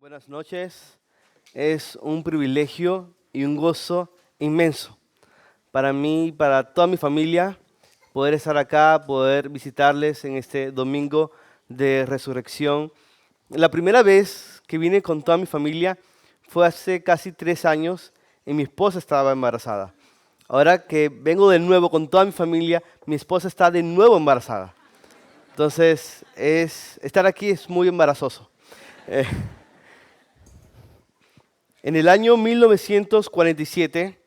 Buenas noches. Es un privilegio y un gozo inmenso para mí y para toda mi familia poder estar acá, poder visitarles en este domingo de resurrección. La primera vez que vine con toda mi familia fue hace casi 3 años y mi esposa estaba embarazada. Ahora que vengo de nuevo con toda mi familia, mi esposa está de nuevo embarazada. Entonces, estar aquí es muy embarazoso. Eh, En el año 1947,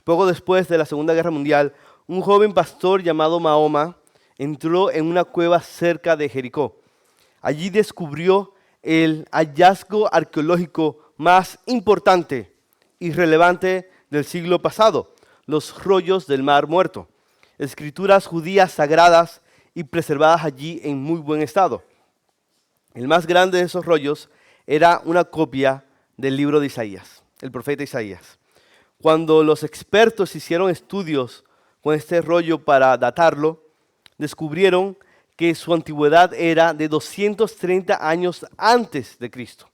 poco después de la Segunda Guerra Mundial, un joven pastor llamado Mahoma entró en una cueva cerca de Jericó. Allí descubrió el hallazgo arqueológico más importante y relevante del siglo pasado, los rollos del Mar Muerto, escrituras judías sagradas y preservadas allí en muy buen estado. El más grande de esos rollos era una copia del libro de Isaías, el profeta Isaías. Cuando los expertos hicieron estudios con este rollo para datarlo, descubrieron que su antigüedad era de 230 años antes de Cristo.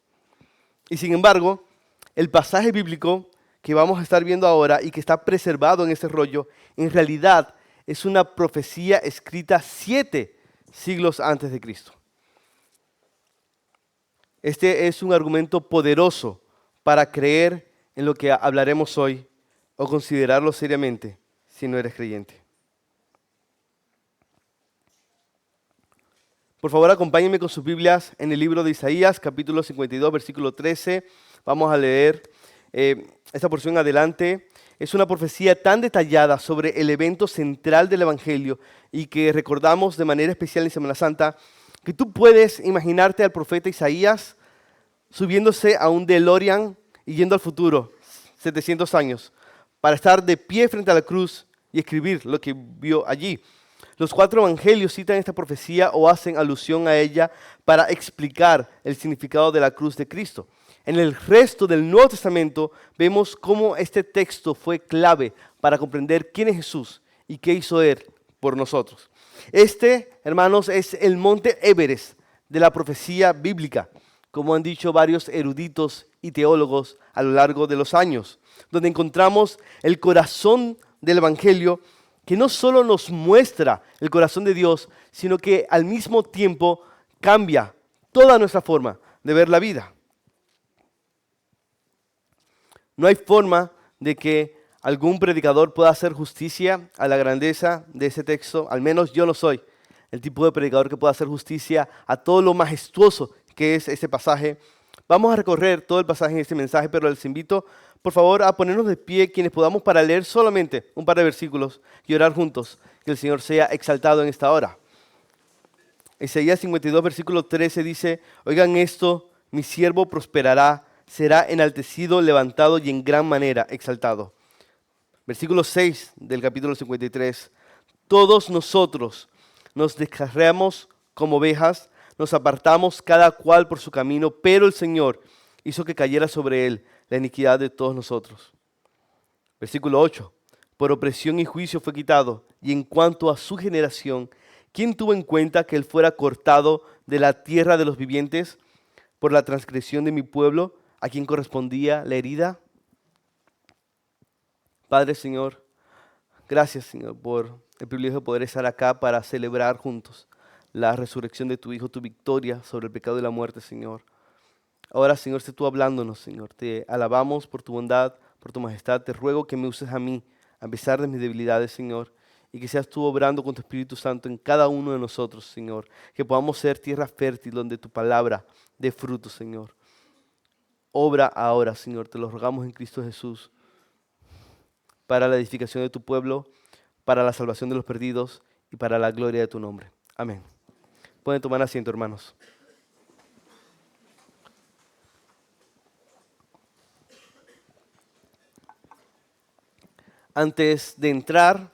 Y sin embargo, el pasaje bíblico que vamos a estar viendo ahora y que está preservado en este rollo, en realidad es una profecía escrita 7 siglos antes de Cristo. Este es un argumento poderoso para creer en lo que hablaremos hoy o considerarlo seriamente si no eres creyente. Por favor, acompáñenme con sus Biblias en el libro de Isaías, capítulo 52, versículo 13. Vamos a leer esta porción adelante. Es una profecía tan detallada sobre el evento central del Evangelio y que recordamos de manera especial en Semana Santa, que tú puedes imaginarte al profeta Isaías subiéndose a un DeLorean y yendo al futuro, 700 años, para estar de pie frente a la cruz y escribir lo que vio allí. Los 4 evangelios citan esta profecía o hacen alusión a ella para explicar el significado de la cruz de Cristo. En el resto del Nuevo Testamento vemos cómo este texto fue clave para comprender quién es Jesús y qué hizo Él por nosotros. Este, hermanos, es el monte Everest de la profecía bíblica, como han dicho varios eruditos y teólogos a lo largo de los años, donde encontramos el corazón del Evangelio que no solo nos muestra el corazón de Dios, sino que al mismo tiempo cambia toda nuestra forma de ver la vida. No hay forma de que algún predicador pueda hacer justicia a la grandeza de ese texto, al menos yo no soy el tipo de predicador que pueda hacer justicia a todo lo majestuoso que es este pasaje. Vamos a recorrer todo el pasaje en este mensaje, pero les invito, por favor, a ponernos de pie quienes podamos para leer solamente un par de versículos y orar juntos, que el Señor sea exaltado en esta hora. Isaías 52, versículo 13 dice: oigan esto, mi siervo prosperará, será enaltecido, levantado y en gran manera exaltado. Versículo 6 del capítulo 53. Todos nosotros nos descarriamos como ovejas, nos apartamos cada cual por su camino, pero el Señor hizo que cayera sobre él la iniquidad de todos nosotros. Versículo 8. Por opresión y juicio fue quitado, y en cuanto a su generación, ¿quién tuvo en cuenta que él fuera cortado de la tierra de los vivientes por la transgresión de mi pueblo, a quien correspondía la herida? Padre, Señor, gracias, Señor, por el privilegio de poder estar acá para celebrar juntos la resurrección de tu Hijo, tu victoria sobre el pecado y la muerte, Señor. Ahora, Señor, sé tú hablándonos, Señor. Te alabamos por tu bondad, por tu majestad. Te ruego que me uses a mí, a pesar de mis debilidades, Señor, y que seas tú obrando con tu Espíritu Santo en cada uno de nosotros, Señor. Que podamos ser tierra fértil donde tu palabra dé fruto, Señor. Obra ahora, Señor, te lo rogamos en Cristo Jesús, para la edificación de tu pueblo, para la salvación de los perdidos y para la gloria de tu nombre. Amén. Pueden tomar asiento, hermanos. Antes de entrar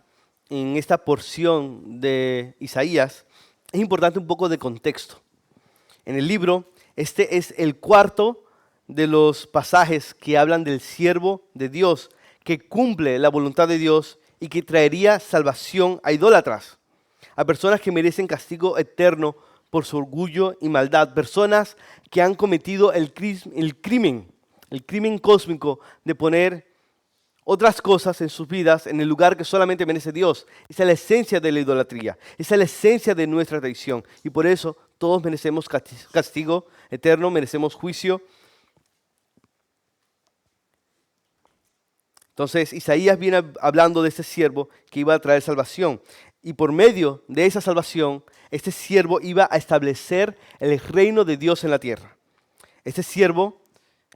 en esta porción de Isaías, es importante un poco de contexto. En el libro, este es el cuarto de los pasajes que hablan del siervo de Dios, que cumple la voluntad de Dios y que traería salvación a idólatras, a personas que merecen castigo eterno por su orgullo y maldad. Personas que han cometido el crimen cósmico de poner otras cosas en sus vidas en el lugar que solamente merece Dios. Esa es la esencia de la idolatría. Esa es la esencia de nuestra traición. Y por eso todos merecemos castigo eterno, merecemos juicio. Entonces Isaías viene hablando de este siervo que iba a traer salvación. Y por medio de esa salvación, este siervo iba a establecer el reino de Dios en la tierra. Este siervo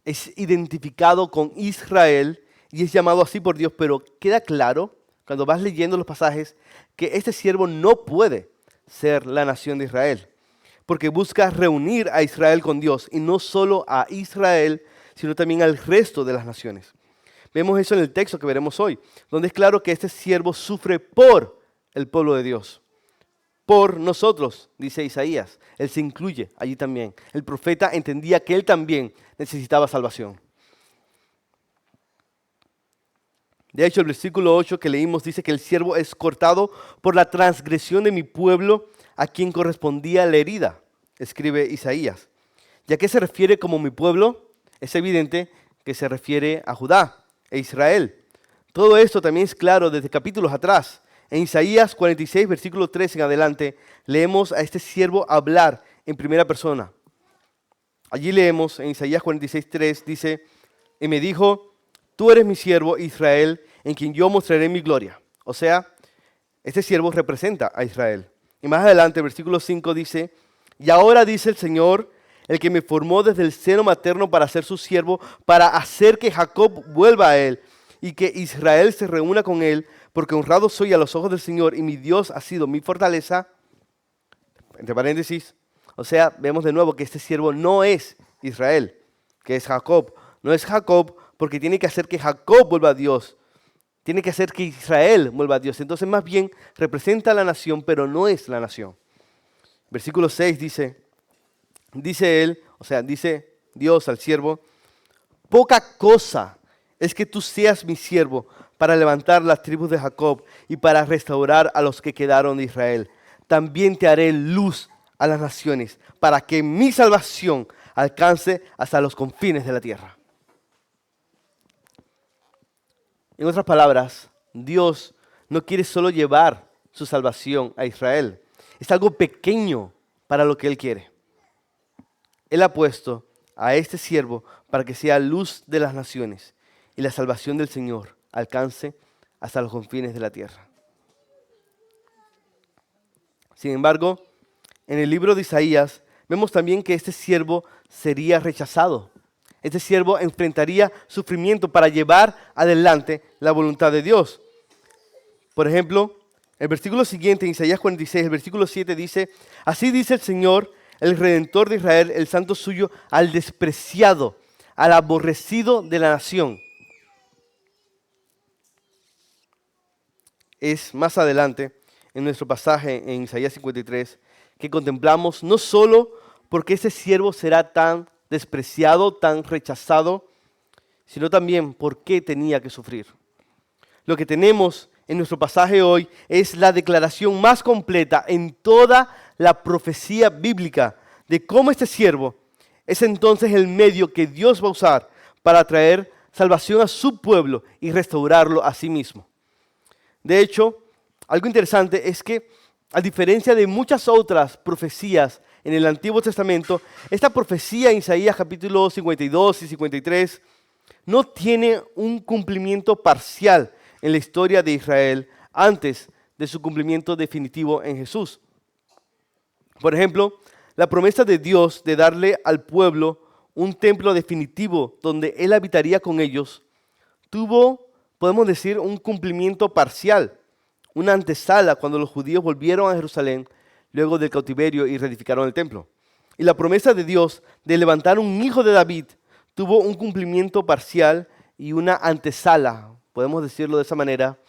es identificado con Israel y es llamado así por Dios, pero queda claro cuando vas leyendo los pasajes que este siervo no puede ser la nación de Israel, porque busca reunir a Israel con Dios, y no solo a Israel, sino también al resto de las naciones. Vemos eso en el texto que veremos hoy, donde es claro que este siervo sufre por el pueblo de Dios. Por nosotros, dice Isaías. Él se incluye allí también. El profeta entendía que él también necesitaba salvación. De hecho, el versículo 8 que leímos dice que el siervo es cortado por la transgresión de mi pueblo, a quien correspondía la herida, escribe Isaías. ¿Y a qué se refiere como mi pueblo? Es evidente que se refiere a Judá e Israel. Todo esto también es claro desde capítulos atrás. En Isaías 46, versículo 3 en adelante, leemos a este siervo hablar en primera persona. Allí leemos en Isaías 46, 3, dice, y me dijo, tú eres mi siervo Israel, en quien yo mostraré mi gloria. O sea, este siervo representa a Israel. Y más adelante, el versículo 5 dice, y ahora dice el Señor, el que me formó desde el seno materno para ser su siervo, para hacer que Jacob vuelva a él y que Israel se reúna con él, porque honrado soy a los ojos del Señor y mi Dios ha sido mi fortaleza. Entre paréntesis, o sea, vemos de nuevo que este siervo no es Israel, que es Jacob. No es Jacob porque tiene que hacer que Jacob vuelva a Dios. Tiene que hacer que Israel vuelva a Dios. Entonces más bien representa a la nación, pero no es la nación. Versículo 6 dice él, o sea, dice Dios al siervo, poca cosa es que tú seas mi siervo para levantar las tribus de Jacob y para restaurar a los que quedaron de Israel. También te haré luz a las naciones para que mi salvación alcance hasta los confines de la tierra. En otras palabras, Dios no quiere solo llevar su salvación a Israel. Es algo pequeño para lo que Él quiere. Él ha puesto a este siervo para que sea luz de las naciones y la salvación del Señor alcance hasta los confines de la tierra. Sin embargo, en el libro de Isaías vemos también que este siervo sería rechazado. Este siervo enfrentaría sufrimiento para llevar adelante la voluntad de Dios. Por ejemplo, el versículo siguiente, en Isaías 46, el versículo 7 dice, así dice el Señor, el Redentor de Israel, el santo suyo, al despreciado, al aborrecido de la nación. Es más adelante, en nuestro pasaje en Isaías 53, que contemplamos no solo porque ese siervo será tan despreciado, tan rechazado, sino también por qué tenía que sufrir. Lo que tenemos en nuestro pasaje hoy es la declaración más completa en toda la profecía bíblica de cómo este siervo es entonces el medio que Dios va a usar para traer salvación a su pueblo y restaurarlo a sí mismo. De hecho, algo interesante es que, a diferencia de muchas otras profecías en el Antiguo Testamento, esta profecía en Isaías capítulo 52 y 53 no tiene un cumplimiento parcial en la historia de Israel antes de su cumplimiento definitivo en Jesús. Por ejemplo, la promesa de Dios de darle al pueblo un templo definitivo donde Él habitaría con ellos tuvo, podemos decir, un cumplimiento parcial, una antesala cuando los judíos volvieron a Jerusalén luego del cautiverio y reedificaron el templo. Y la promesa de Dios de levantar un hijo de David tuvo un cumplimiento parcial y una antesala, podemos decirlo de esa manera,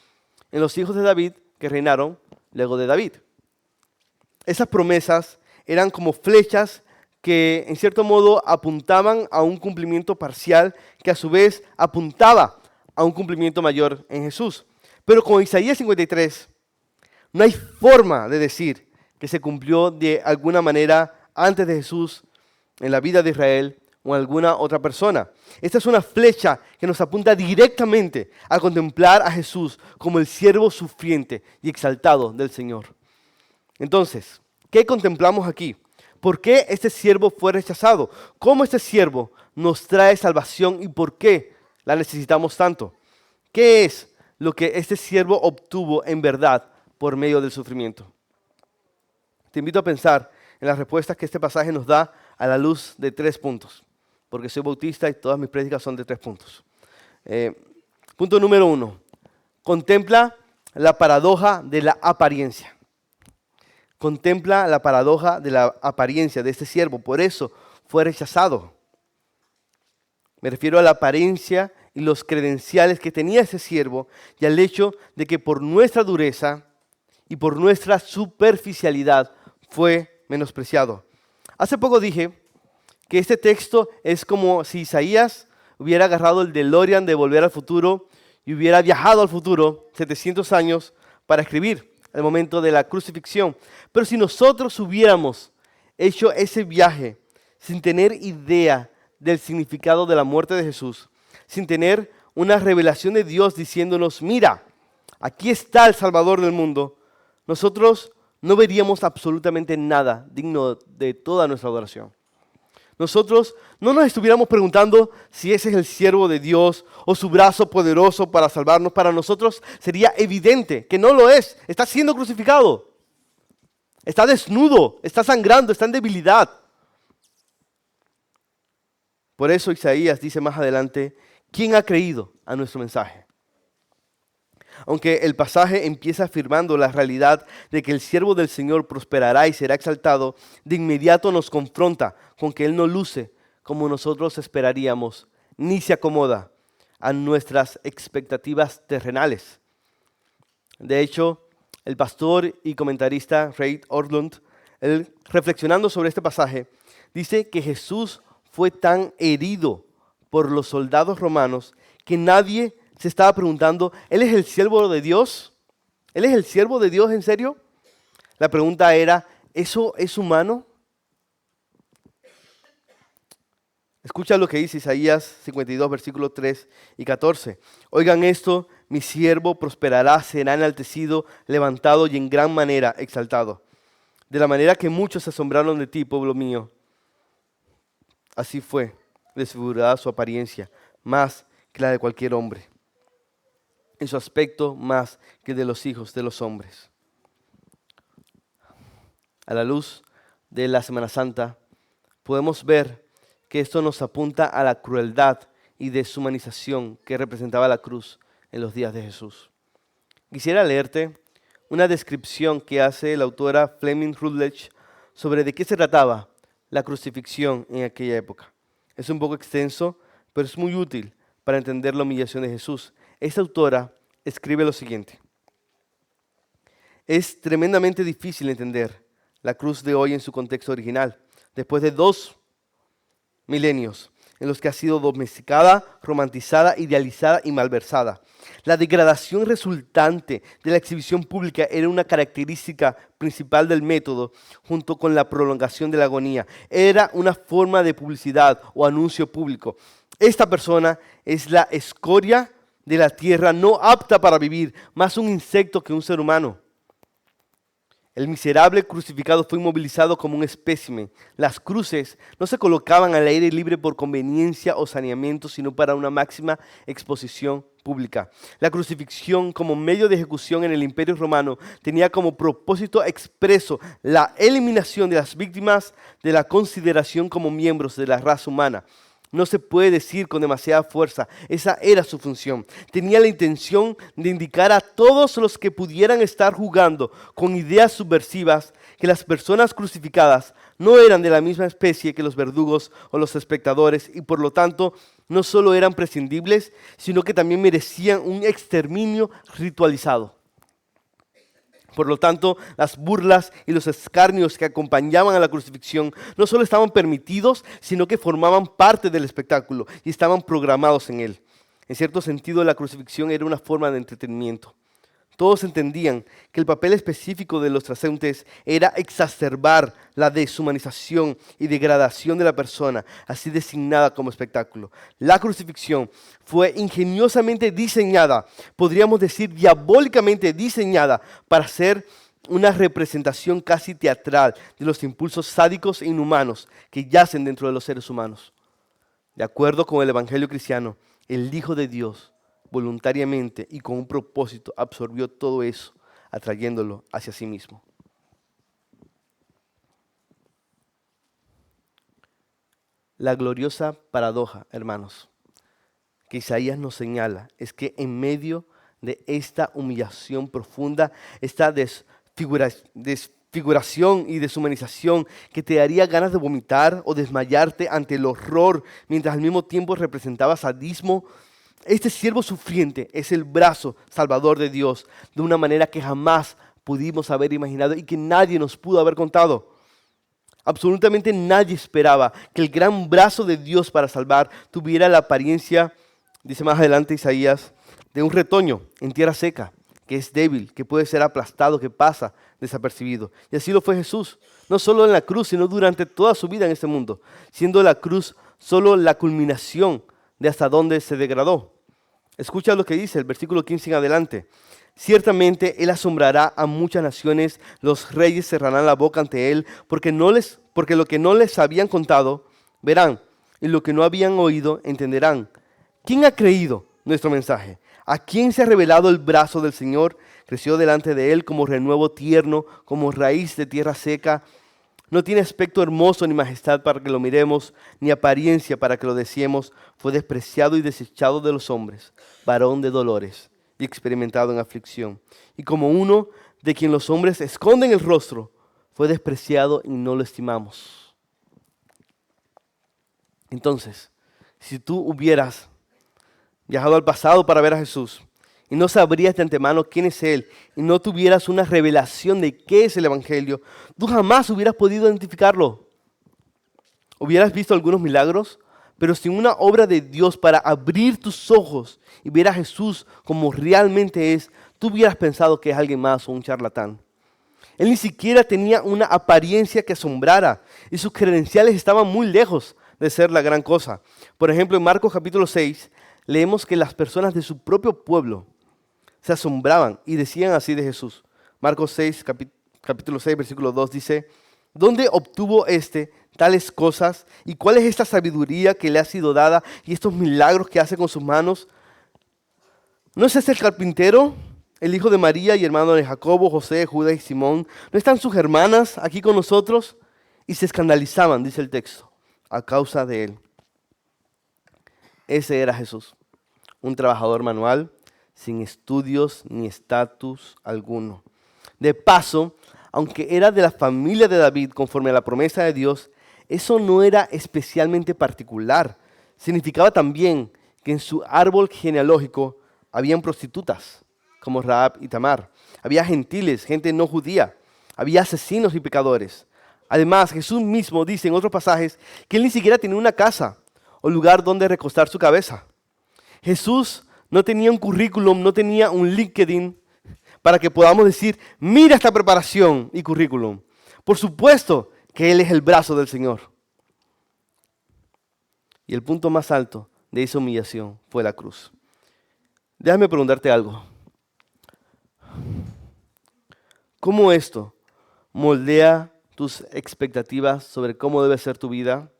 en los hijos de David que reinaron luego de David. Esas promesas eran como flechas que en cierto modo apuntaban a un cumplimiento parcial que a su vez apuntaba a un cumplimiento mayor en Jesús. Pero con Isaías 53 no hay forma de decir que se cumplió de alguna manera antes de Jesús en la vida de Israel o en alguna otra persona. Esta es una flecha que nos apunta directamente a contemplar a Jesús como el siervo sufriente y exaltado del Señor. Entonces, ¿qué contemplamos aquí? ¿Por qué este siervo fue rechazado? ¿Cómo este siervo nos trae salvación y por qué la necesitamos tanto? ¿Qué es lo que este siervo obtuvo en verdad por medio del sufrimiento? Te invito a pensar en las respuestas que este pasaje nos da a la luz de 3 puntos, porque soy bautista y todas mis prédicas son de 3 puntos. Punto número 1, contempla la paradoja de la apariencia. Contempla la paradoja de la apariencia de este siervo, por eso fue rechazado. Me refiero a la apariencia y los credenciales que tenía ese siervo y al hecho de que por nuestra dureza y por nuestra superficialidad fue menospreciado. Hace poco dije que este texto es como si Isaías hubiera agarrado el DeLorean de Volver al Futuro y hubiera viajado al futuro 700 años para escribir el momento de la crucifixión. Pero si nosotros hubiéramos hecho ese viaje sin tener idea del significado de la muerte de Jesús, sin tener una revelación de Dios diciéndonos, mira, aquí está el Salvador del mundo, nosotros no veríamos absolutamente nada digno de toda nuestra adoración. Nosotros no nos estuviéramos preguntando si ese es el siervo de Dios o su brazo poderoso para salvarnos. Para nosotros sería evidente que no lo es. Está siendo crucificado. Está desnudo, está sangrando, está en debilidad. Por eso Isaías dice más adelante, ¿quién ha creído a nuestro mensaje? Aunque el pasaje empieza afirmando la realidad de que el siervo del Señor prosperará y será exaltado, de inmediato nos confronta con que Él no luce como nosotros esperaríamos, ni se acomoda a nuestras expectativas terrenales. De hecho, el pastor y comentarista Ray Ortlund, él, reflexionando sobre este pasaje, dice que Jesús fue tan herido por los soldados romanos que nadie se estaba preguntando, ¿Él es el siervo de Dios? ¿Él es el siervo de Dios en serio? La pregunta era, ¿eso es humano? Escucha lo que dice Isaías 52, versículos 3 y 14. Oigan esto, mi siervo prosperará, será enaltecido, levantado y en gran manera exaltado. De la manera que muchos se asombraron de ti, pueblo mío. Así fue desfigurada su apariencia, más que la de cualquier hombre. En su aspecto más que de los hijos de los hombres. A la luz de la Semana Santa, podemos ver que esto nos apunta a la crueldad y deshumanización que representaba la cruz en los días de Jesús. Quisiera leerte una descripción que hace la autora Fleming Rutledge sobre de qué se trataba la crucifixión en aquella época. Es un poco extenso, pero es muy útil para entender la humillación de Jesús. Esta autora escribe lo siguiente. Es tremendamente difícil entender la cruz de hoy en su contexto original, después de 2 milenios en los que ha sido domesticada, romantizada, idealizada y malversada. La degradación resultante de la exhibición pública era una característica principal del método, junto con la prolongación de la agonía. Era una forma de publicidad o anuncio público. Esta persona es la escoria de la tierra, no apta para vivir, más un insecto que un ser humano. El miserable crucificado fue inmovilizado como un espécimen. Las cruces no se colocaban al aire libre por conveniencia o saneamiento, sino para una máxima exposición pública. La crucifixión como medio de ejecución en el Imperio Romano tenía como propósito expreso la eliminación de las víctimas de la consideración como miembros de la raza humana. No se puede decir con demasiada fuerza, esa era su función. Tenía la intención de indicar a todos los que pudieran estar jugando con ideas subversivas que las personas crucificadas no eran de la misma especie que los verdugos o los espectadores y por lo tanto no solo eran prescindibles, sino que también merecían un exterminio ritualizado. Por lo tanto, las burlas y los escarnios que acompañaban a la crucifixión no solo estaban permitidos, sino que formaban parte del espectáculo y estaban programados en él. En cierto sentido, la crucifixión era una forma de entretenimiento. Todos entendían que el papel específico de los transeúntes era exacerbar la deshumanización y degradación de la persona, así designada como espectáculo. La crucifixión fue ingeniosamente diseñada, podríamos decir diabólicamente diseñada, para ser una representación casi teatral de los impulsos sádicos e inhumanos que yacen dentro de los seres humanos. De acuerdo con el Evangelio cristiano, el Hijo de Dios voluntariamente y con un propósito absorbió todo eso, atrayéndolo hacia sí mismo. La gloriosa paradoja, hermanos, que Isaías nos señala es que en medio de esta humillación profunda, esta desfiguración y deshumanización que te daría ganas de vomitar o desmayarte ante el horror, mientras al mismo tiempo representaba sadismo, este siervo sufriente es el brazo salvador de Dios de una manera que jamás pudimos haber imaginado y que nadie nos pudo haber contado. Absolutamente nadie esperaba que el gran brazo de Dios para salvar tuviera la apariencia, dice más adelante Isaías, de un retoño en tierra seca, que es débil, que puede ser aplastado, que pasa desapercibido. Y así lo fue Jesús, no solo en la cruz, sino durante toda su vida en este mundo, siendo la cruz solo la culminación de hasta dónde se degradó. Escucha lo que dice el versículo 15 en adelante. Ciertamente Él asombrará a muchas naciones, los reyes cerrarán la boca ante Él, porque lo que no les habían contado, verán, y lo que no habían oído, entenderán. ¿Quién ha creído nuestro mensaje? ¿A quién se ha revelado el brazo del Señor? Creció delante de Él como renuevo tierno, como raíz de tierra seca. No tiene aspecto hermoso ni majestad para que lo miremos, ni apariencia para que lo deseemos. Fue despreciado y desechado de los hombres, varón de dolores y experimentado en aflicción. Y como uno de quien los hombres esconden el rostro, fue despreciado y no lo estimamos. Entonces, si tú hubieras viajado al pasado para ver a Jesús y no sabrías de antemano quién es Él y no tuvieras una revelación de qué es el Evangelio, tú jamás hubieras podido identificarlo. Hubieras visto algunos milagros, pero sin una obra de Dios para abrir tus ojos y ver a Jesús como realmente es, tú hubieras pensado que es alguien más o un charlatán. Él ni siquiera tenía una apariencia que asombrara y sus credenciales estaban muy lejos de ser la gran cosa. Por ejemplo, en Marcos capítulo 6, leemos que las personas de su propio pueblo se asombraban y decían así de Jesús. Marcos 6, capítulo 6, versículo 2 dice, ¿dónde obtuvo tales cosas? ¿Y cuál es esta sabiduría que le ha sido dada y estos milagros que hace con sus manos? ¿No es este el carpintero, el hijo de María y hermano de Jacobo, José, Judas y Simón? ¿No están sus hermanas aquí con nosotros? Y se escandalizaban, dice el texto, a causa de él. Ese era Jesús, un trabajador manual, sin estudios ni estatus alguno. De paso, aunque era de la familia de David conforme a la promesa de Dios, eso no era especialmente particular. Significaba también que en su árbol genealógico habían prostitutas, como Rahab y Tamar. Había gentiles, gente no judía. Había asesinos y pecadores. Además, Jesús mismo dice en otros pasajes que él ni siquiera tenía una casa o lugar donde recostar su cabeza. Jesús no tenía un currículum, no tenía un LinkedIn para que podamos decir, mira esta preparación y currículum. Por supuesto que Él es el brazo del Señor. Y el punto más alto de esa humillación fue la cruz. Déjame preguntarte algo. ¿Cómo esto moldea tus expectativas sobre cómo debe ser tu vida,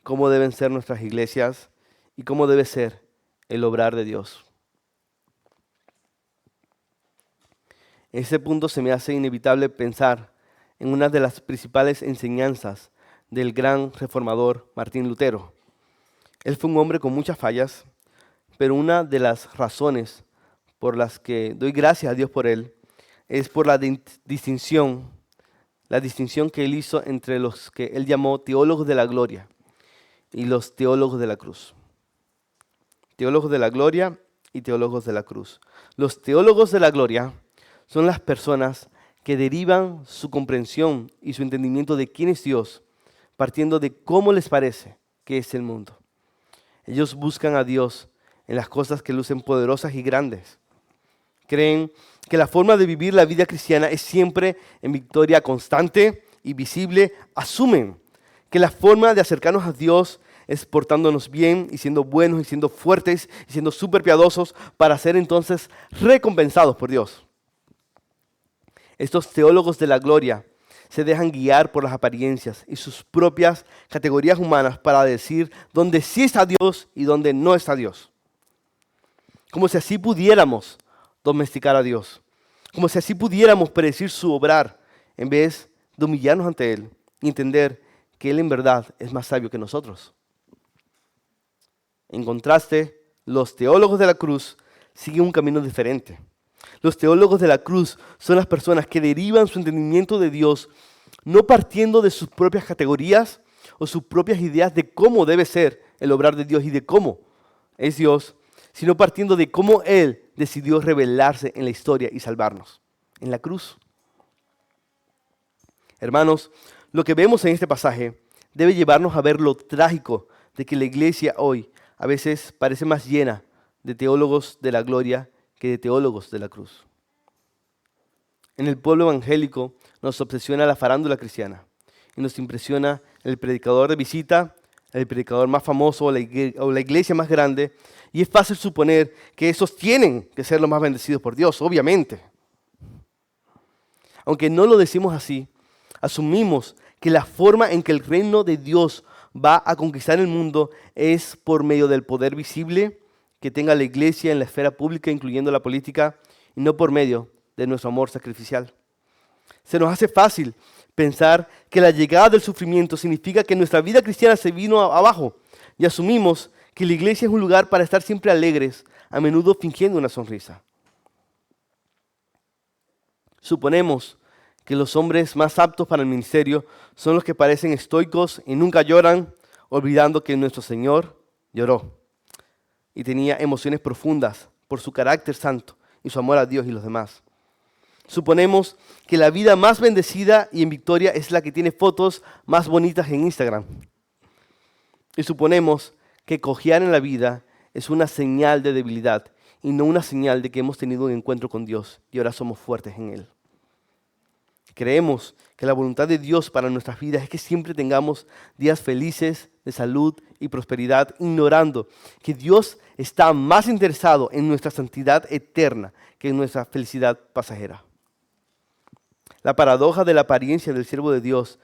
cómo deben ser nuestras iglesias y cómo debe ser el obrar de Dios? En ese punto se me hace inevitable pensar en una de las principales enseñanzas del gran reformador Martín Lutero. Él fue un hombre con muchas fallas, pero una de las razones por las que doy gracias a Dios por él es por la distinción que él hizo entre los que él llamó teólogos de la gloria y los teólogos de la cruz. Teólogos de la gloria y teólogos de la cruz. Los teólogos de la gloria son las personas que derivan su comprensión y su entendimiento de quién es Dios, partiendo de cómo les parece que es el mundo. Ellos buscan a Dios en las cosas que lucen poderosas y grandes. Creen que la forma de vivir la vida cristiana es siempre en victoria constante y visible, asumen que la forma de acercarnos a Dios es portándonos bien y siendo buenos y siendo fuertes y siendo súper piadosos para ser entonces recompensados por Dios. Estos teólogos de la gloria se dejan guiar por las apariencias y sus propias categorías humanas para decir dónde sí está Dios y dónde no está Dios. Como si así pudiéramos domesticar a Dios. Como si así pudiéramos predecir su obrar en vez de humillarnos ante Él y entender que Él en verdad es más sabio que nosotros. En contraste, los teólogos de la cruz siguen un camino diferente. Los teólogos de la cruz son las personas que derivan su entendimiento de Dios no partiendo de sus propias categorías o sus propias ideas de cómo debe ser el obrar de Dios y de cómo es Dios, sino partiendo de cómo Él decidió revelarse en la historia y salvarnos, en la cruz. Hermanos, lo que vemos en este pasaje debe llevarnos a ver lo trágico de que la iglesia hoy a veces parece más llena de teólogos de la gloria que de teólogos de la cruz. En el pueblo evangélico nos obsesiona la farándula cristiana y nos impresiona el predicador de visita, el predicador más famoso o la iglesia más grande, y es fácil suponer que esos tienen que ser los más bendecidos por Dios, obviamente. Aunque no lo decimos así, asumimos que la forma en que el reino de Dios va a conquistar el mundo es por medio del poder visible que tenga la iglesia en la esfera pública, incluyendo la política, y no por medio de nuestro amor sacrificial. Se nos hace fácil pensar que la llegada del sufrimiento significa que nuestra vida cristiana se vino abajo y asumimos que la iglesia es un lugar para estar siempre alegres, a menudo fingiendo una sonrisa. Suponemos que los hombres más aptos para el ministerio son los que parecen estoicos y nunca lloran, olvidando que nuestro Señor lloró y tenía emociones profundas por su carácter santo y su amor a Dios y los demás. Suponemos que la vida más bendecida y en victoria es la que tiene fotos más bonitas en Instagram. Y suponemos que cojear en la vida es una señal de debilidad y no una señal de que hemos tenido un encuentro con Dios y ahora somos fuertes en Él. Creemos que la voluntad de Dios para nuestras vidas es que siempre tengamos días felices de salud y prosperidad, ignorando que Dios está más interesado en nuestra santidad eterna que en nuestra felicidad pasajera. La paradoja de la apariencia del siervo de Dios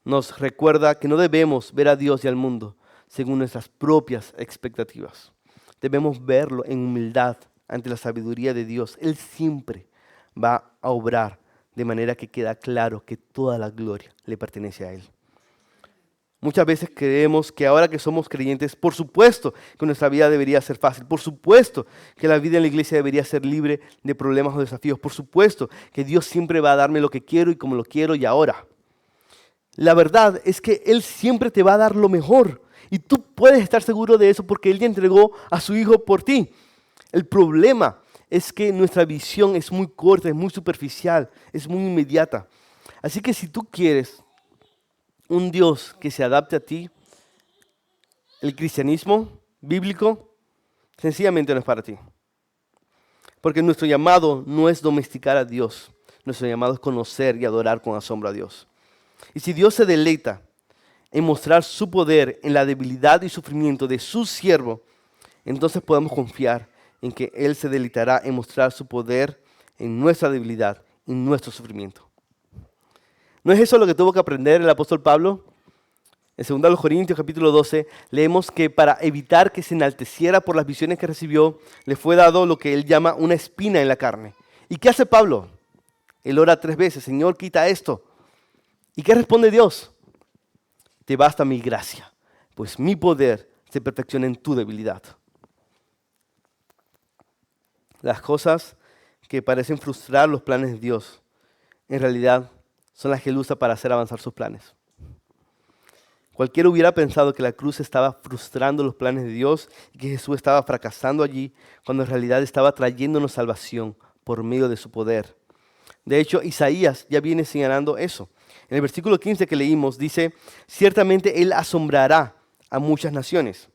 nos recuerda que no debemos ver a Dios y al mundo según nuestras propias expectativas. Debemos verlo en humildad ante la sabiduría de Dios. Él siempre va a obrar de manera que queda claro que toda la gloria le pertenece a Él. Muchas veces creemos que ahora que somos creyentes, por supuesto que nuestra vida debería ser fácil, por supuesto que la vida en la iglesia debería ser libre de problemas o desafíos, por supuesto que Dios siempre va a darme lo que quiero y como lo quiero y ahora. La verdad es que Él siempre te va a dar lo mejor y tú puedes estar seguro de eso porque Él ya entregó a su Hijo por ti. El problema es que nuestra visión es muy corta, es muy superficial, es muy inmediata. Así que si tú quieres un Dios que se adapte a ti, el cristianismo bíblico sencillamente no es para ti. Porque nuestro llamado no es domesticar a Dios, nuestro llamado es conocer y adorar con asombro a Dios. Y si Dios se deleita en mostrar su poder en la debilidad y sufrimiento de su siervo, entonces podemos confiar en que Él se deleitará en mostrar su poder en nuestra debilidad y nuestro sufrimiento. ¿No es eso lo que tuvo que aprender el apóstol Pablo? En 2 Corintios capítulo 12 leemos que para evitar que se enalteciera por las visiones que recibió, le fue dado lo que él llama una espina en la carne. ¿Y qué hace Pablo? Él ora 3 veces, Señor, quita esto. ¿Y qué responde Dios? Te basta mi gracia, pues mi poder se perfecciona en tu debilidad. Las cosas que parecen frustrar los planes de Dios, en realidad son las que Él usa para hacer avanzar sus planes. Cualquiera hubiera pensado que la cruz estaba frustrando los planes de Dios y que Jesús estaba fracasando allí, cuando en realidad estaba trayéndonos salvación por medio de su poder. De hecho, Isaías ya viene señalando eso. En el versículo 15 que leímos dice, ciertamente Él asombrará a muchas naciones.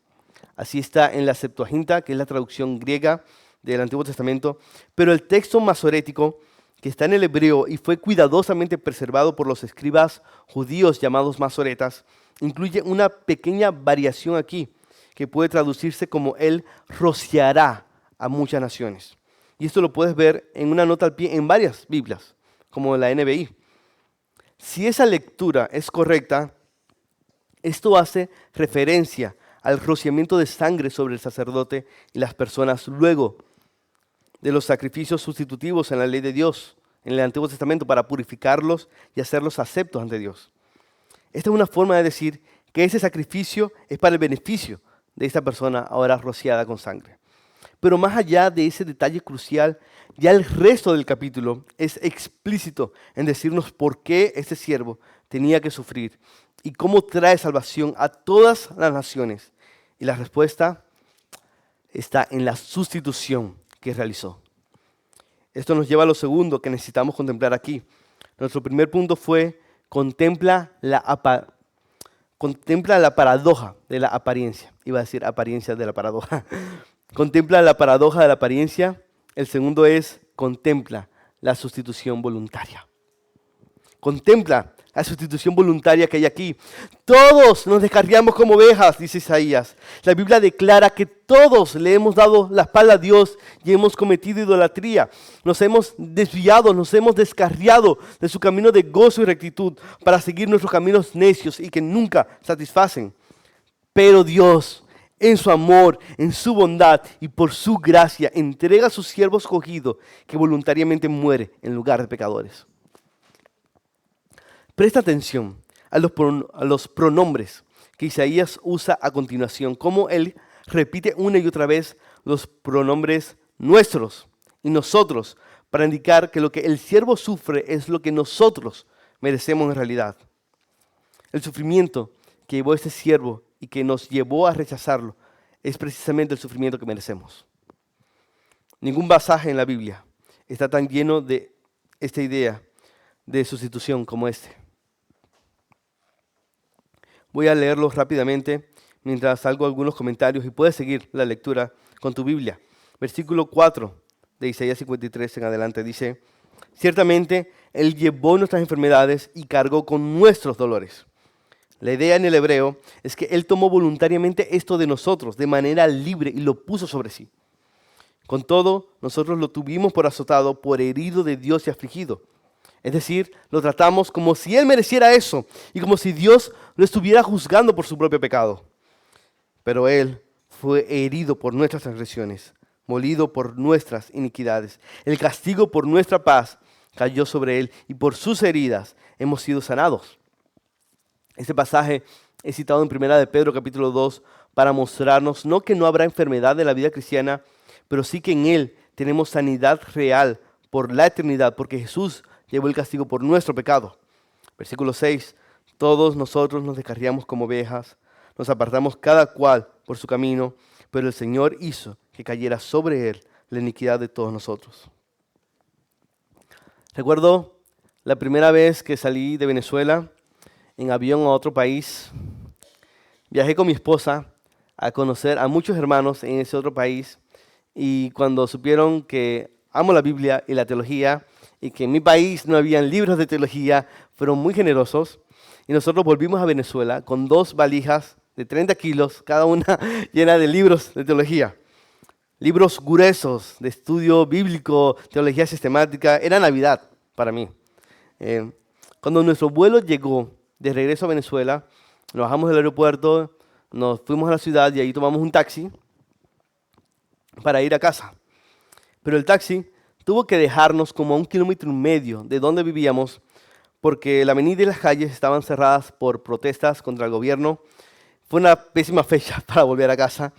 Así está en la Septuaginta, que es la traducción griega del Antiguo Testamento, pero el texto masorético que está en el hebreo y fue cuidadosamente preservado por los escribas judíos llamados masoretas, incluye una pequeña variación aquí que puede traducirse como Él rociará a muchas naciones. Y esto lo puedes ver en una nota al pie en varias Biblias, como la NBI. Si esa lectura es correcta, esto hace referencia al rociamiento de sangre sobre el sacerdote y las personas luego de los sacrificios sustitutivos en la ley de Dios, en el Antiguo Testamento, para purificarlos y hacerlos aceptos ante Dios. Esta es una forma de decir que ese sacrificio es para el beneficio de esta persona ahora rociada con sangre. Pero más allá de ese detalle crucial, ya el resto del capítulo es explícito en decirnos por qué este siervo tenía que sufrir y cómo trae salvación a todas las naciones. Y la respuesta está en la sustitución que realizó. Esto nos lleva a lo segundo que necesitamos contemplar aquí. Nuestro primer punto fue contempla la paradoja de la apariencia. Iba a decir apariencia de la paradoja. Contempla la paradoja de la apariencia. El segundo es contempla la sustitución voluntaria. Contempla la sustitución voluntaria que hay aquí. Todos nos descarriamos como ovejas, dice Isaías. La Biblia declara que todos le hemos dado la espalda a Dios y hemos cometido idolatría. Nos hemos desviado, nos hemos descarriado de su camino de gozo y rectitud para seguir nuestros caminos necios y que nunca satisfacen. Pero Dios, en su amor, en su bondad y por su gracia, entrega a su siervo escogido que voluntariamente muere en lugar de pecadores. Presta atención a los pronombres que Isaías usa a continuación, como él repite una y otra vez los pronombres nuestros y nosotros, para indicar que lo que el siervo sufre es lo que nosotros merecemos en realidad. El sufrimiento que llevó este siervo y que nos llevó a rechazarlo es precisamente el sufrimiento que merecemos. Ningún pasaje en la Biblia está tan lleno de esta idea de sustitución como este. Voy a leerlos rápidamente mientras hago algunos comentarios y puedes seguir la lectura con tu Biblia. Versículo 4 de Isaías 53 en adelante dice: ciertamente Él llevó nuestras enfermedades y cargó con nuestros dolores. La idea en el hebreo es que Él tomó voluntariamente esto de nosotros de manera libre y lo puso sobre sí. Con todo, nosotros lo tuvimos por azotado, por herido de Dios y afligido. Es decir, lo tratamos como si Él mereciera eso y como si Dios lo estuviera juzgando por su propio pecado. Pero Él fue herido por nuestras transgresiones, molido por nuestras iniquidades. El castigo por nuestra paz cayó sobre Él y por sus heridas hemos sido sanados. Este pasaje es citado en 1 de Pedro capítulo 2 para mostrarnos no que no habrá enfermedad en la vida cristiana, pero sí que en Él tenemos sanidad real por la eternidad, porque Jesús llevó el castigo por nuestro pecado. Versículo 6, todos nosotros nos descarriamos como ovejas, nos apartamos cada cual por su camino, pero el Señor hizo que cayera sobre Él la iniquidad de todos nosotros. Recuerdo la primera vez que salí de Venezuela en avión a otro país. Viajé con mi esposa a conocer a muchos hermanos en ese otro país y cuando supieron que amo la Biblia y la teología y que en mi país no habían libros de teología, fueron muy generosos y nosotros volvimos a Venezuela con 2 valijas de 30 kilos, cada una llena de libros de teología. Libros gruesos de estudio bíblico, teología sistemática. Era Navidad para mí. Cuando nuestro vuelo llegó de regreso a Venezuela, nos bajamos del aeropuerto, nos fuimos a la ciudad y ahí tomamos un taxi para ir a casa. Pero el taxi tuvo que dejarnos como a 1,5 kilómetros de donde vivíamos porque la avenida y las calles estaban cerradas por protestas contra el gobierno. Fue una pésima fecha para volver a casa.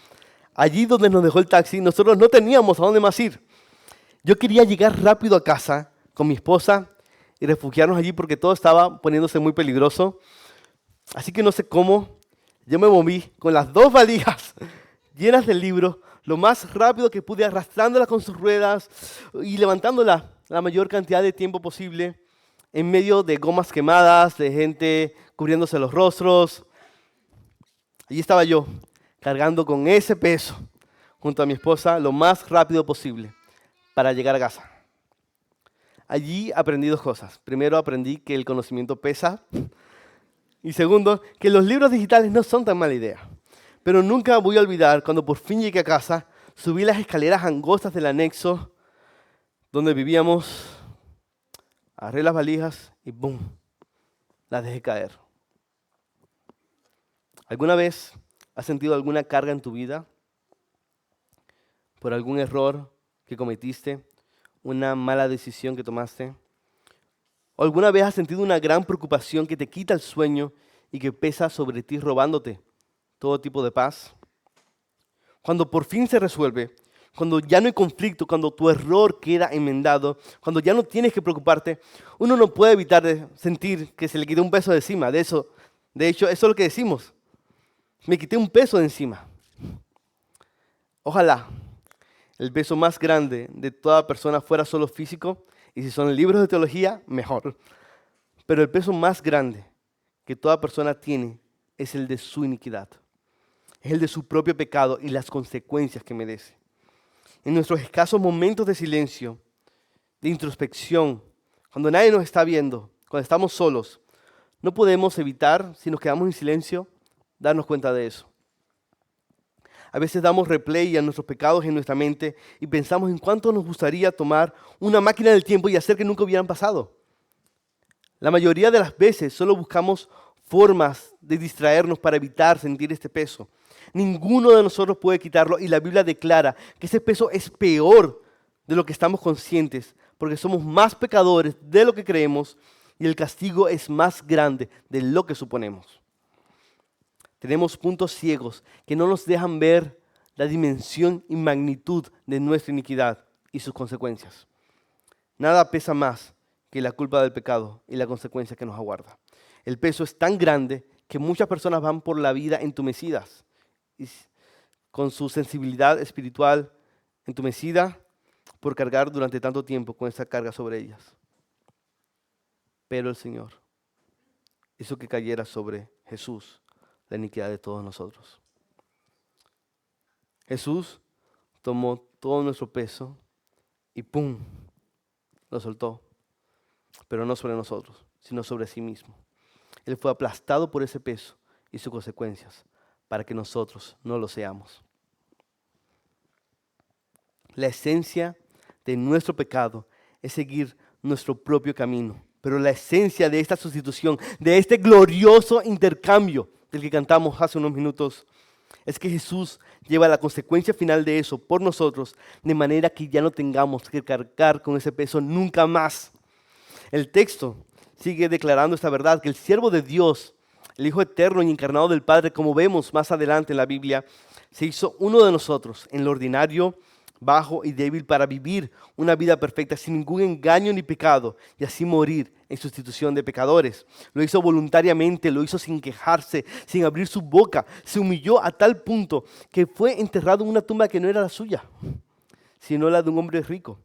Allí donde nos dejó el taxi, nosotros no teníamos a dónde más ir. Yo quería llegar rápido a casa con mi esposa y refugiarnos allí porque todo estaba poniéndose muy peligroso. Así que no sé cómo, yo me moví con las 2 valijas llenas de libros, lo más rápido que pude, arrastrándolas con sus ruedas y levantándolas la mayor cantidad de tiempo posible, en medio de gomas quemadas, de gente cubriéndose los rostros. Allí estaba yo, cargando con ese peso, junto a mi esposa lo más rápido posible para llegar a casa. Allí aprendí dos cosas. Primero, aprendí que el conocimiento pesa. Y segundo, que los libros digitales no son tan mala idea. Pero nunca voy a olvidar cuando por fin llegué a casa, subí las escaleras angostas del anexo donde vivíamos, agarré las valijas y ¡boom! Las dejé caer. ¿Alguna vez has sentido alguna carga en tu vida por algún error que cometiste, una mala decisión que tomaste? ¿O alguna vez has sentido una gran preocupación que te quita el sueño y que pesa sobre ti robándote todo tipo de paz? Cuando por fin se resuelve, cuando ya no hay conflicto, cuando tu error queda enmendado, cuando ya no tienes que preocuparte, uno no puede evitar de sentir que se le quitó un peso de encima. De hecho, eso es lo que decimos. Me quité un peso de encima. Ojalá el peso más grande de toda persona fuera solo físico, y si son libros de teología, mejor. Pero el peso más grande que toda persona tiene es el de su iniquidad. Es el de su propio pecado y las consecuencias que merece. En nuestros escasos momentos de silencio, de introspección, cuando nadie nos está viendo, cuando estamos solos, no podemos evitar, si nos quedamos en silencio, darnos cuenta de eso. A veces damos replay a nuestros pecados en nuestra mente y pensamos en cuánto nos gustaría tomar una máquina del tiempo y hacer que nunca hubieran pasado. La mayoría de las veces solo buscamos formas de distraernos para evitar sentir este peso. Ninguno de nosotros puede quitarlo y la Biblia declara que ese peso es peor de lo que estamos conscientes, porque somos más pecadores de lo que creemos y el castigo es más grande de lo que suponemos. Tenemos puntos ciegos que no nos dejan ver la dimensión y magnitud de nuestra iniquidad y sus consecuencias. Nada pesa más que la culpa del pecado y la consecuencia que nos aguarda. El peso es tan grande que muchas personas van por la vida entumecidas, y con su sensibilidad espiritual entumecida por cargar durante tanto tiempo con esa carga sobre ellas. Pero el Señor hizo que cayera sobre Jesús la iniquidad de todos nosotros. Jesús tomó todo nuestro peso y ¡pum!, lo soltó. Pero no sobre nosotros, sino sobre sí mismo. Él fue aplastado por ese peso y sus consecuencias para que nosotros no lo seamos. La esencia de nuestro pecado es seguir nuestro propio camino. Pero la esencia de esta sustitución, de este glorioso intercambio del que cantamos hace unos minutos, es que Jesús lleva la consecuencia final de eso por nosotros, de manera que ya no tengamos que cargar con ese peso nunca más. El texto sigue declarando esta verdad, que el siervo de Dios, el Hijo eterno y encarnado del Padre, como vemos más adelante en la Biblia, se hizo uno de nosotros en lo ordinario, bajo y débil para vivir una vida perfecta sin ningún engaño ni pecado y así morir en sustitución de pecadores. Lo hizo voluntariamente, lo hizo sin quejarse, sin abrir su boca. Se humilló a tal punto que fue enterrado en una tumba que no era la suya, sino la de un hombre rico.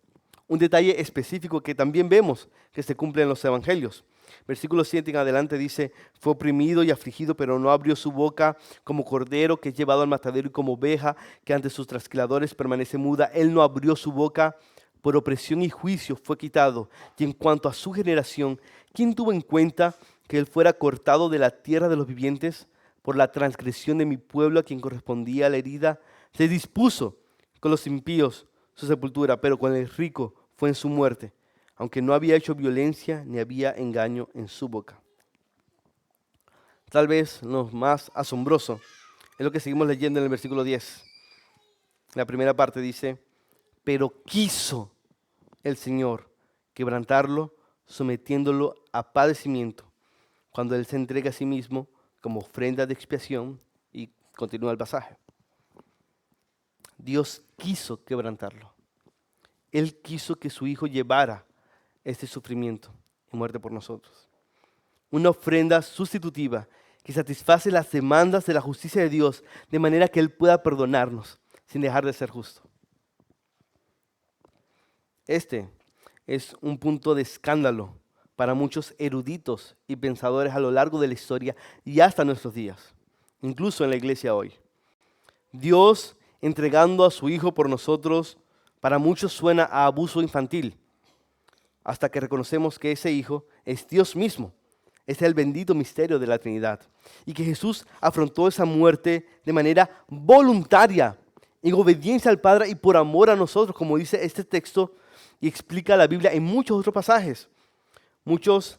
Un detalle específico que también vemos que se cumple en los evangelios. Versículo 7 en adelante dice: fue oprimido y afligido, pero no abrió su boca, como cordero que es llevado al matadero y como oveja que ante sus trasquiladores permanece muda. Él no abrió su boca, por opresión y juicio fue quitado. Y en cuanto a su generación, ¿quién tuvo en cuenta que él fuera cortado de la tierra de los vivientes? Por la transgresión de mi pueblo, a quien correspondía la herida, se dispuso con los impíos su sepultura, pero con el rico fue en su muerte, aunque no había hecho violencia ni había engaño en su boca. Tal vez lo más asombroso es lo que seguimos leyendo en el versículo 10. La primera parte dice: pero quiso el Señor quebrantarlo, sometiéndolo a padecimiento, cuando Él se entrega a sí mismo como ofrenda de expiación. Y continúa el pasaje. Dios quiso quebrantarlo. Él quiso que su Hijo llevara este sufrimiento y muerte por nosotros. Una ofrenda sustitutiva que satisface las demandas de la justicia de Dios, de manera que Él pueda perdonarnos sin dejar de ser justo. Este es un punto de escándalo para muchos eruditos y pensadores a lo largo de la historia y hasta nuestros días, incluso en la iglesia hoy. Dios entregando a su Hijo por nosotros, para muchos suena a abuso infantil, hasta que reconocemos que ese Hijo es Dios mismo. Este es el bendito misterio de la Trinidad. Y que Jesús afrontó esa muerte de manera voluntaria, en obediencia al Padre y por amor a nosotros, como dice este texto y explica la Biblia en muchos otros pasajes. Muchos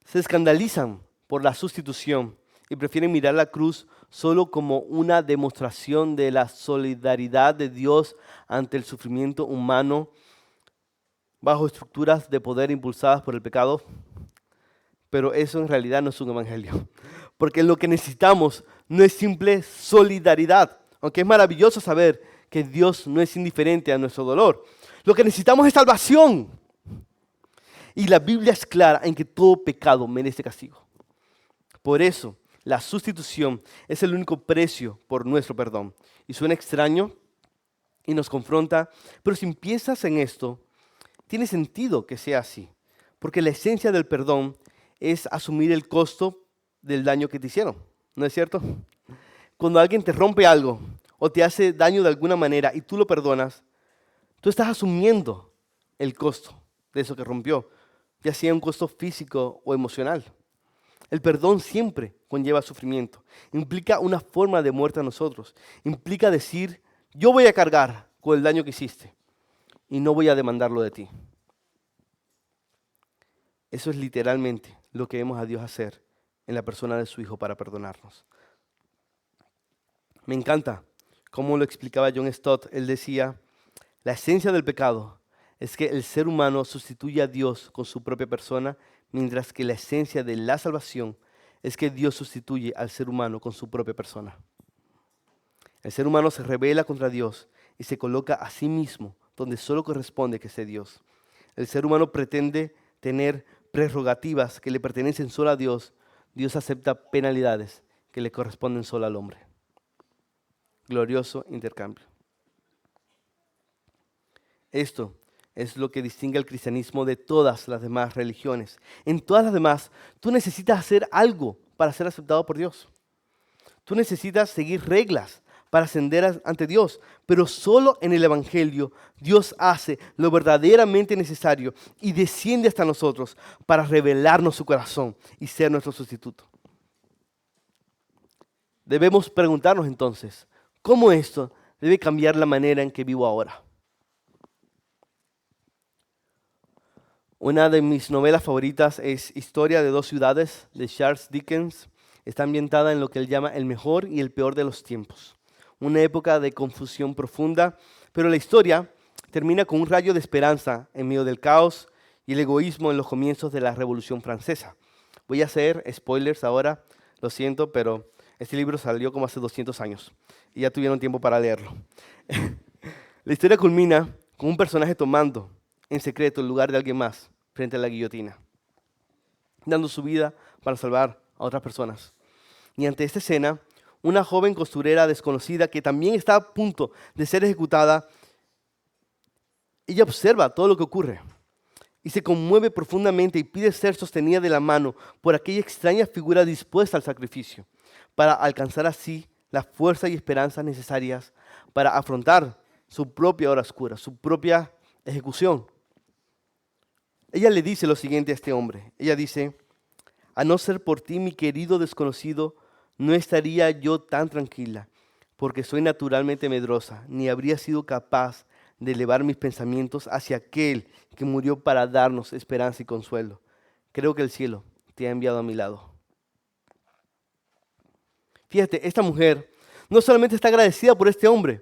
se escandalizan por la sustitución y prefieren mirar la cruz solo como una demostración de la solidaridad de Dios ante el sufrimiento humano bajo estructuras de poder impulsadas por el pecado. Pero eso en realidad no es un evangelio, porque lo que necesitamos no es simple solidaridad, aunque es maravilloso saber que Dios no es indiferente a nuestro dolor. Lo que necesitamos es salvación. Y la Biblia es clara en que todo pecado merece castigo. Por eso, la sustitución es el único precio por nuestro perdón. Y suena extraño y nos confronta, pero si piensas en esto, tiene sentido que sea así, porque la esencia del perdón es asumir el costo del daño que te hicieron, ¿no es cierto? Cuando alguien te rompe algo o te hace daño de alguna manera y tú lo perdonas, tú estás asumiendo el costo de eso que rompió, ya sea un costo físico o emocional. El perdón siempre conlleva sufrimiento, implica una forma de muerte a nosotros, implica decir, yo voy a cargar con el daño que hiciste y no voy a demandarlo de ti. Eso es literalmente lo que vemos a Dios hacer en la persona de su Hijo para perdonarnos. Me encanta cómo lo explicaba John Stott. Él decía, la esencia del pecado es que el ser humano sustituye a Dios con su propia persona, mientras que la esencia de la salvación es que Dios sustituye al ser humano con su propia persona. El ser humano se rebela contra Dios y se coloca a sí mismo donde solo corresponde que sea Dios. El ser humano pretende tener prerrogativas que le pertenecen solo a Dios. Dios acepta penalidades que le corresponden solo al hombre. Glorioso intercambio. Esto es lo que distingue al cristianismo de todas las demás religiones. En todas las demás, tú necesitas hacer algo para ser aceptado por Dios. Tú necesitas seguir reglas para ascender ante Dios, pero solo en el Evangelio Dios hace lo verdaderamente necesario y desciende hasta nosotros para revelarnos su corazón y ser nuestro sustituto. Debemos preguntarnos entonces, ¿cómo esto debe cambiar la manera en que vivo ahora? Una de mis novelas favoritas es Historia de dos ciudades, de Charles Dickens. Está ambientada en lo que él llama el mejor y el peor de los tiempos. Una época de confusión profunda, pero la historia termina con un rayo de esperanza en medio del caos y el egoísmo en los comienzos de la Revolución Francesa. Voy a hacer spoilers ahora, lo siento, pero este libro salió como hace 200 años y ya tuvieron tiempo para leerlo. La historia culmina con un personaje tomando en secreto el lugar de alguien más frente a la guillotina, dando su vida para salvar a otras personas. Y ante esta escena, una joven costurera desconocida que también está a punto de ser ejecutada, ella observa todo lo que ocurre y se conmueve profundamente y pide ser sostenida de la mano por aquella extraña figura dispuesta al sacrificio, para alcanzar así la fuerza y esperanza necesarias para afrontar su propia hora oscura, su propia ejecución. Ella le dice lo siguiente a este hombre. Ella dice, a no ser por ti, mi querido desconocido, no estaría yo tan tranquila, porque soy naturalmente medrosa, ni habría sido capaz de elevar mis pensamientos hacia aquel que murió para darnos esperanza y consuelo. Creo que el cielo te ha enviado a mi lado. Fíjate, esta mujer no solamente está agradecida por este hombre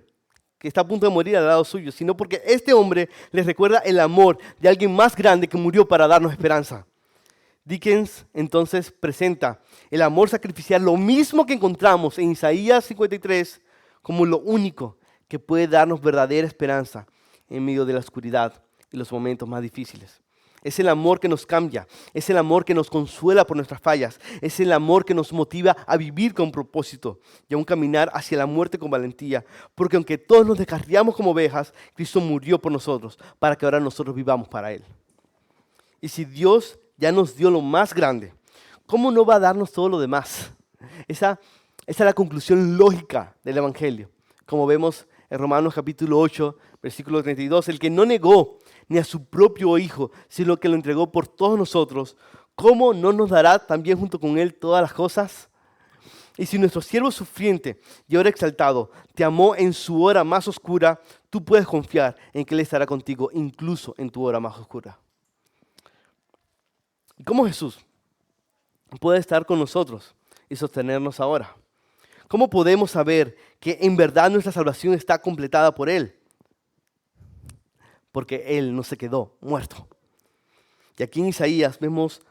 que está a punto de morir al lado suyo, sino porque este hombre les recuerda el amor de alguien más grande que murió para darnos esperanza. Dickens entonces presenta el amor sacrificial, lo mismo que encontramos en Isaías 53, como lo único que puede darnos verdadera esperanza en medio de la oscuridad y los momentos más difíciles. Es el amor que nos cambia, es el amor que nos consuela por nuestras fallas, es el amor que nos motiva a vivir con propósito y a un caminar hacia la muerte con valentía, porque aunque todos nos descarriamos como ovejas, Cristo murió por nosotros para que ahora nosotros vivamos para Él. Y si Dios ya nos dio lo más grande, ¿cómo no va a darnos todo lo demás? Esa es la conclusión lógica del Evangelio, como vemos en Romanos capítulo 8, versículo 32, el que no negó ni a su propio Hijo, sino que lo entregó por todos nosotros, ¿cómo no nos dará también junto con Él todas las cosas? Y si nuestro siervo sufriente y ahora exaltado te amó en su hora más oscura, tú puedes confiar en que Él estará contigo incluso en tu hora más oscura. ¿Y cómo Jesús puede estar con nosotros y sostenernos ahora? ¿Cómo podemos saber que en verdad nuestra salvación está completada por Él? Porque Él no se quedó muerto. Y aquí en Isaías vemos,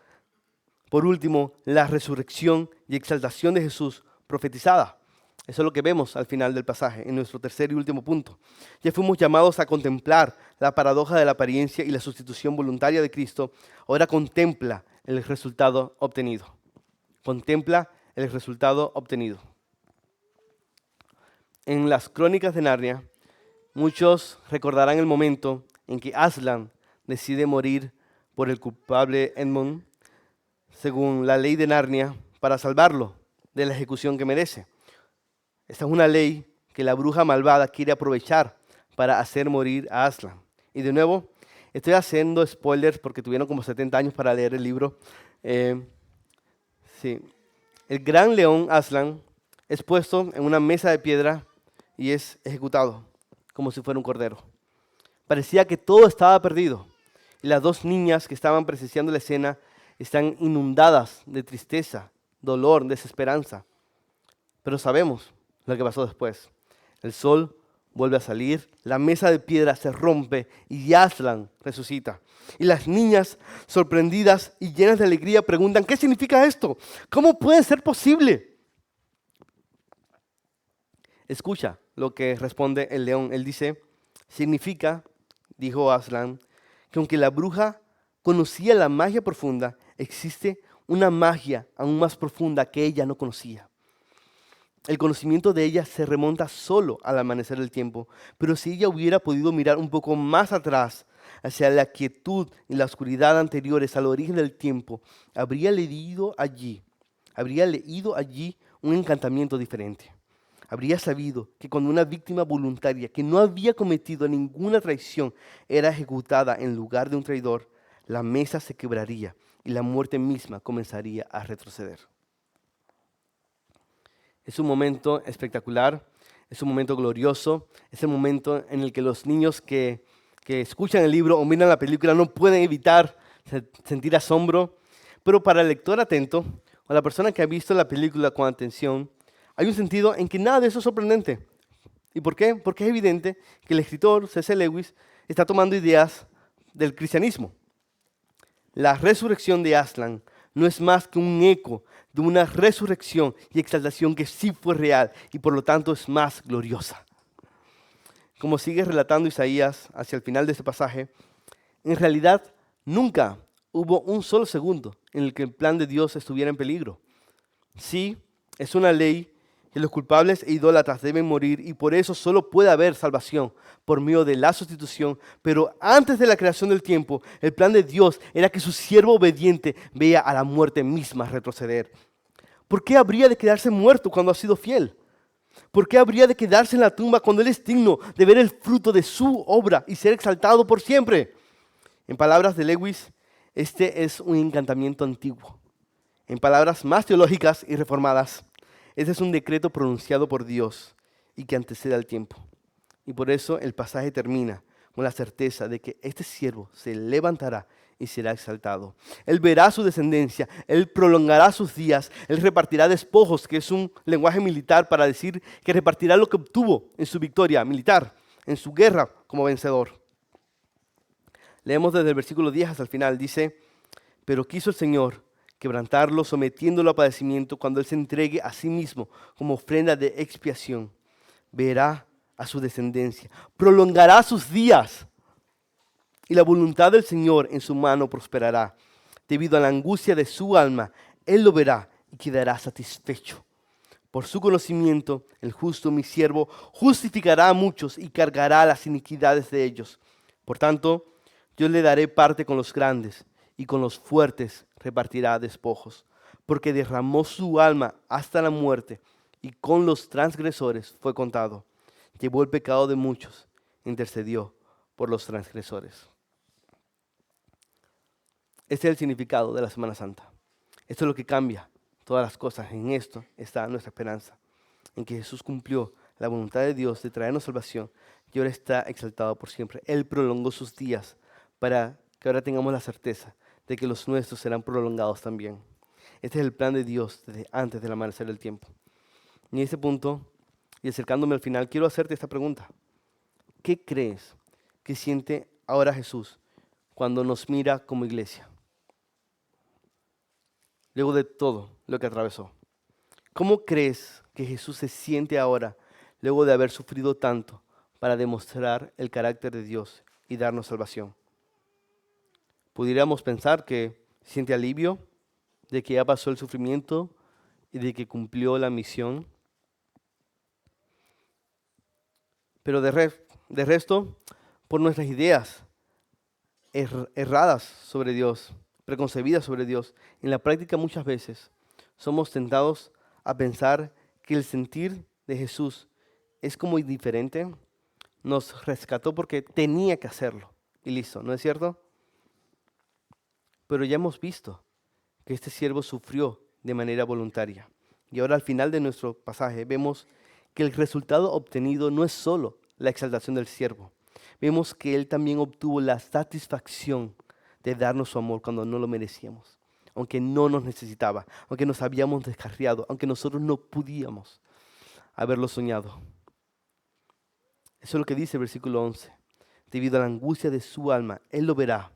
por último, la resurrección y exaltación de Jesús profetizada. Eso es lo que vemos al final del pasaje, en nuestro tercer y último punto. Ya fuimos llamados a contemplar la paradoja de la apariencia y la sustitución voluntaria de Cristo. Ahora contempla el resultado obtenido. Contempla el resultado obtenido. En las Crónicas de Narnia, muchos recordarán el momento en que Aslan decide morir por el culpable Edmund, según la ley de Narnia, para salvarlo de la ejecución que merece. Esta es una ley que la bruja malvada quiere aprovechar para hacer morir a Aslan. Y de nuevo, estoy haciendo spoilers porque tuvieron como 70 años para leer el libro. Sí. El gran león Aslan es puesto en una mesa de piedra y es ejecutado como si fuera un cordero. Parecía que todo estaba perdido. Y las dos niñas que estaban presenciando la escena están inundadas de tristeza, dolor, desesperanza. Pero sabemos lo que pasó después. El sol vuelve a salir, la mesa de piedra se rompe y Aslan resucita. Y las niñas, sorprendidas y llenas de alegría, preguntan, ¿qué significa esto? ¿Cómo puede ser posible? Escucha lo que responde el león. Él dice, significa, dijo Aslan, que aunque la bruja conocía la magia profunda, existe una magia aún más profunda que ella no conocía. El conocimiento de ella se remonta solo al amanecer del tiempo, pero si ella hubiera podido mirar un poco más atrás, hacia la quietud y la oscuridad anteriores al origen del tiempo, habría leído allí un encantamiento diferente. Habría sabido que cuando una víctima voluntaria que no había cometido ninguna traición era ejecutada en lugar de un traidor, la mesa se quebraría y la muerte misma comenzaría a retroceder. Es un momento espectacular, es un momento glorioso, es el momento en el que los niños que escuchan el libro o miran la película no pueden evitar sentir asombro, pero para el lector atento o la persona que ha visto la película con atención, hay un sentido en que nada de eso es sorprendente. ¿Y por qué? Porque es evidente que el escritor C.S. Lewis está tomando ideas del cristianismo. La resurrección de Aslan no es más que un eco de una resurrección y exaltación que sí fue real y por lo tanto es más gloriosa. Como sigue relatando Isaías hacia el final de este pasaje, en realidad nunca hubo un solo segundo en el que el plan de Dios estuviera en peligro. Sí, es una ley que los culpables e idólatras deben morir y por eso solo puede haber salvación por medio de la sustitución. Pero antes de la creación del tiempo, el plan de Dios era que su siervo obediente vea a la muerte misma retroceder. ¿Por qué habría de quedarse muerto cuando ha sido fiel? ¿Por qué habría de quedarse en la tumba cuando Él es digno de ver el fruto de su obra y ser exaltado por siempre? En palabras de Lewis, este es un encantamiento antiguo. En palabras más teológicas y reformadas, este es un decreto pronunciado por Dios y que antecede al tiempo. Y por eso el pasaje termina con la certeza de que este siervo se levantará y será exaltado. Él verá su descendencia, Él prolongará sus días, Él repartirá despojos, que es un lenguaje militar para decir que repartirá lo que obtuvo en su victoria militar, en su guerra como vencedor. Leemos desde el versículo 10 hasta el final, dice, pero quiso el Señor quebrantarlo, sometiéndolo a padecimiento cuando Él se entregue a sí mismo como ofrenda de expiación. Verá a su descendencia, prolongará sus días y la voluntad del Señor en su mano prosperará. Debido a la angustia de su alma, Él lo verá y quedará satisfecho. Por su conocimiento, el justo, mi siervo, justificará a muchos y cargará las iniquidades de ellos. Por tanto, yo le daré parte con los grandes y con los fuertes repartirá despojos, porque derramó su alma hasta la muerte y con los transgresores fue contado. llevó el pecado de muchos, intercedió por los transgresores. Este es el significado de la Semana Santa. Esto es lo que cambia todas las cosas. En esto está nuestra esperanza, en que Jesús cumplió la voluntad de Dios de traernos salvación y ahora está exaltado por siempre. Él prolongó sus días para que ahora tengamos la certeza de que los nuestros serán prolongados también. Este es el plan de Dios desde antes del amanecer del tiempo. Y en este punto, y acercándome al final, quiero hacerte esta pregunta. ¿Qué crees que siente ahora Jesús cuando nos mira como iglesia? Luego de todo lo que atravesó. ¿Cómo crees que Jesús se siente ahora, luego de haber sufrido tanto, para demostrar el carácter de Dios y darnos salvación? Pudiéramos pensar que siente alivio de que ya pasó el sufrimiento y de que cumplió la misión. Pero de resto, por nuestras ideas erradas sobre Dios, preconcebidas sobre Dios, en la práctica muchas veces somos tentados a pensar que el sentir de Jesús es como indiferente, nos rescató porque tenía que hacerlo y listo, ¿no es cierto? Pero ya hemos visto que este siervo sufrió de manera voluntaria. Y ahora al final de nuestro pasaje vemos que el resultado obtenido no es solo la exaltación del siervo. Vemos que él también obtuvo la satisfacción de darnos su amor cuando no lo merecíamos, aunque no nos necesitaba, aunque nos habíamos descarriado, aunque nosotros no podíamos haberlo soñado. Eso es lo que dice el versículo 11. Debido a la angustia de su alma, él lo verá.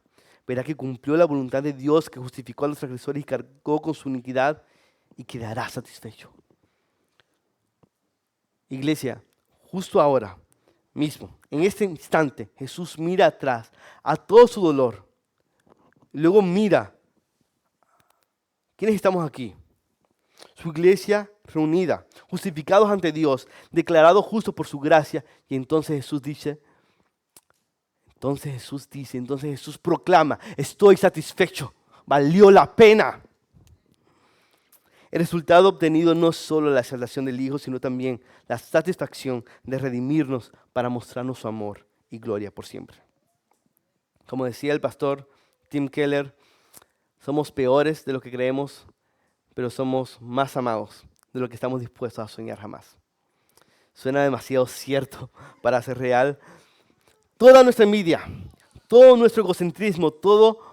Verá que cumplió la voluntad de Dios, que justificó a los transgresores y cargó con su iniquidad y quedará satisfecho. Iglesia, justo ahora mismo, en este instante, Jesús mira atrás a todo su dolor. Luego mira, ¿quiénes estamos aquí? Su iglesia reunida, justificados ante Dios, declarados justos por su gracia. Y entonces Jesús dice, entonces Jesús proclama, estoy satisfecho, valió la pena. El resultado obtenido no es solo la exaltación del Hijo, sino también la satisfacción de redimirnos para mostrarnos su amor y gloria por siempre. Como decía el pastor Tim Keller, somos peores de lo que creemos, pero somos más amados de lo que estamos dispuestos a soñar jamás. Suena demasiado cierto para ser real. Toda nuestra envidia, todo nuestro egocentrismo, todo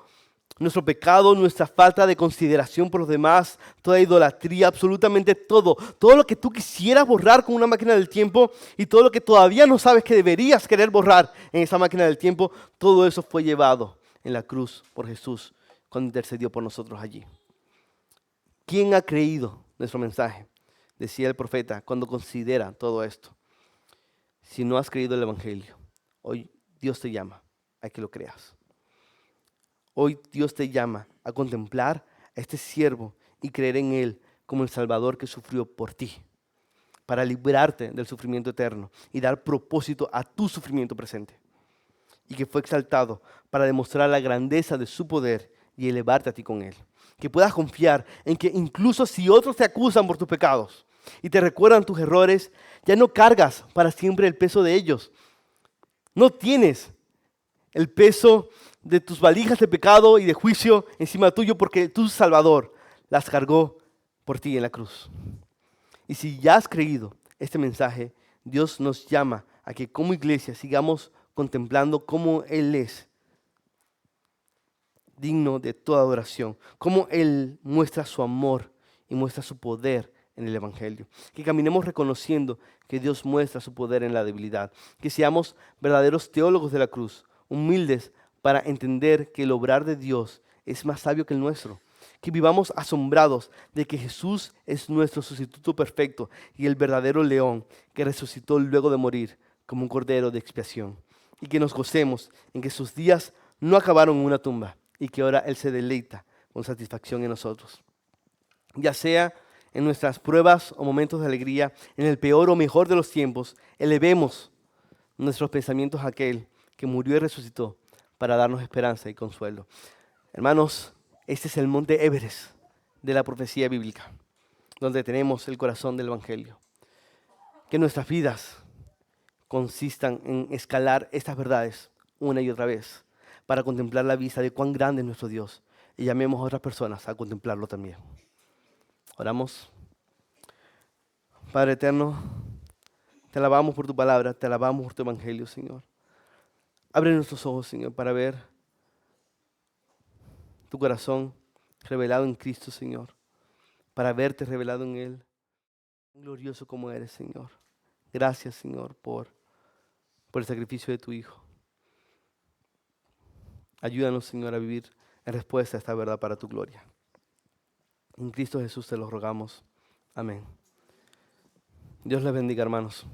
nuestro pecado, nuestra falta de consideración por los demás, toda idolatría, absolutamente todo. Todo lo que tú quisieras borrar con una máquina del tiempo y todo lo que todavía no sabes que deberías querer borrar en esa máquina del tiempo, todo eso fue llevado en la cruz por Jesús cuando intercedió por nosotros allí. ¿Quién ha creído nuestro mensaje? Decía el profeta cuando considera todo esto. Si no has creído el Evangelio, hoy Dios te llama a que lo creas. Hoy Dios te llama a contemplar a este siervo y creer en Él como el Salvador que sufrió por ti, para librarte del sufrimiento eterno y dar propósito a tu sufrimiento presente. Y que fue exaltado para demostrar la grandeza de su poder y elevarte a ti con Él. Que puedas confiar en que incluso si otros te acusan por tus pecados y te recuerdan tus errores, ya no cargas para siempre el peso de ellos. No tienes el peso de tus valijas de pecado y de juicio encima tuyo porque tu Salvador las cargó por ti en la cruz. Y si ya has creído este mensaje, Dios nos llama a que como iglesia sigamos contemplando cómo Él es digno de toda adoración, cómo Él muestra su amor y muestra su poder en el Evangelio. Que caminemos reconociendo que Dios muestra su poder en la debilidad. Que seamos verdaderos teólogos de la cruz, humildes para entender que el obrar de Dios es más sabio que el nuestro. Que vivamos asombrados de que Jesús es nuestro sustituto perfecto y el verdadero león que resucitó luego de morir como un cordero de expiación. Y que nos gocemos en que sus días no acabaron en una tumba y que ahora Él se deleita con satisfacción en nosotros. Ya sea en nuestras pruebas o momentos de alegría, en el peor o mejor de los tiempos, elevemos nuestros pensamientos a aquel que murió y resucitó para darnos esperanza y consuelo. Hermanos, este es el monte Everest de la profecía bíblica, donde tenemos el corazón del Evangelio. Que nuestras vidas consistan en escalar estas verdades una y otra vez para contemplar la vista de cuán grande es nuestro Dios y llamemos a otras personas a contemplarlo también. Oramos. Padre eterno, te alabamos por tu palabra, te alabamos por tu evangelio, Señor. Abre nuestros ojos, Señor, para ver tu corazón revelado en Cristo, Señor, para verte revelado en Él, glorioso como eres, Señor. Gracias, Señor, por el sacrificio de tu Hijo. Ayúdanos, Señor, a vivir en respuesta a esta verdad para tu gloria. En Cristo Jesús te lo rogamos. Amén. Dios les bendiga, hermanos.